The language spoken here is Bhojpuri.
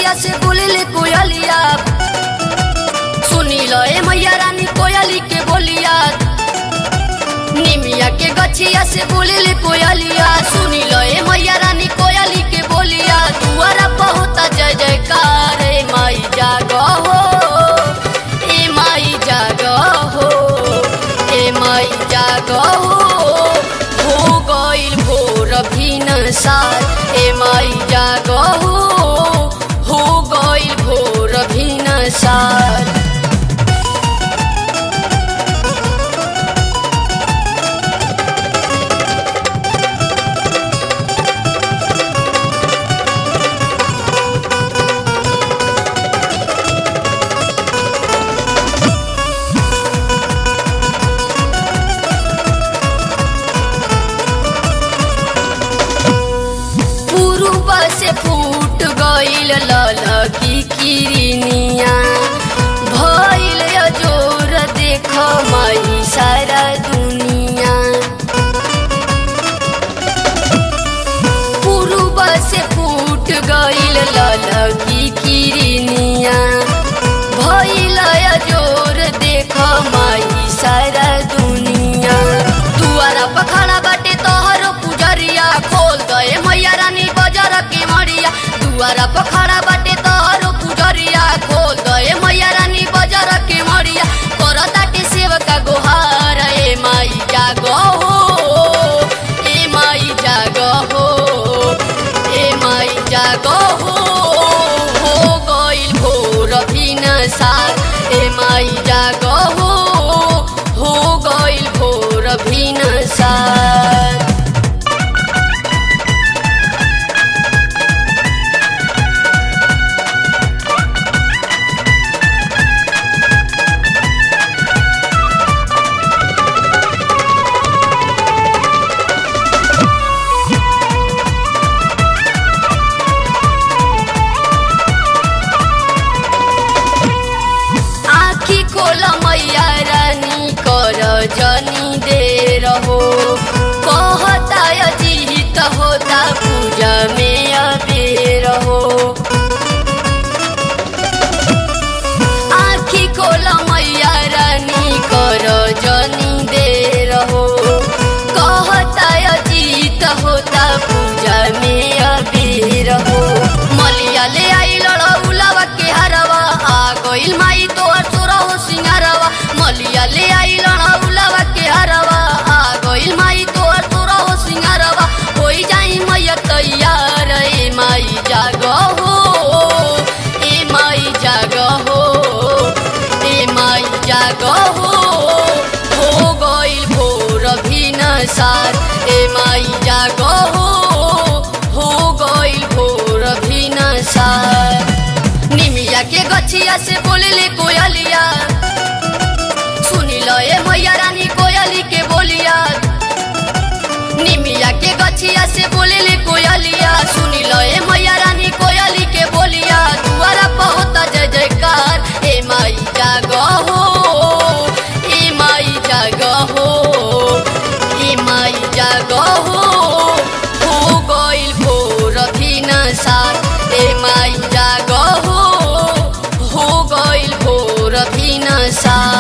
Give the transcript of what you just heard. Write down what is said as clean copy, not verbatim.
गछिया से बोले कोयलिया, सुनी लो ए मैया रानी कोयली के बोलिया। निमिया के गछिया से बोले कोयलिया, सुनी लो ए मैया रानी कोयली के बोलिया। दुआरा बहुत जय जयकार, ए माई जागो हो, ए माई जागो हो, ए माई जागो हो गइल भोर भिनसार, ए माई जागो हो गइल भोर भिनसार। से फूट गइल ललकी किरनिया, भइल अजोर देख माई सारा दुनिया। पूर्व से फूट गइल ललकी किरनिया, भइल अजोर देख माई सारा दुनिया। दुआरा पखड़ा बाटे तोहरो पुजरिया, खोल दे मैया रानी बाजार के मरिया। दुआरा पखड़ा बाटे तोहरो पुजरिया, खोल दे मैया रानी बाजार के मरिया। कर ताटे सेवका गोहार, ए माई जागो हो, ए माई जागो हो, ए माई जागो हो गइल भोर भिनसार, ए माई जागो हो गइल भोर भिनसार। मैया रानी कर जनी दे रहो, कहता अजीत होता पूजा में अबेर हो। आखी खोल मैया रानी कर जनी दे रहो, कहता अजीत होता पूजा में अबेर हो। मलिया ले आई लड़ौलावा के हरवा, आ गइल माई तोर तोरा हो सिंगारवा। मलिया ले आई लड़ौलावा के हरवा, आ गइल माई तोर तोरा हो सिंगारवा। होई जाई मैया तैयार, ए माई जागो हो, ए माई जागो हो, ए माई जागो हो गइल भोर भिनसार, ए माई जागो हो गइल भोर भिनसार। निमिया के गछिया से बोले कोयलिया, सुनी लो ए मैया रानी कोयली के बोलिया। निमिया के गछिया से बोले कोयलिया, सुनी लो ए मैया रानी कोयली के बोलिया। दुआरा बहुत जय जयकार, ए माई जागो हो, ए माई जागो हो, ए माई जागो हो गइल भोर भिनसार, ए माई जागो हो गइल भोर भिनसार।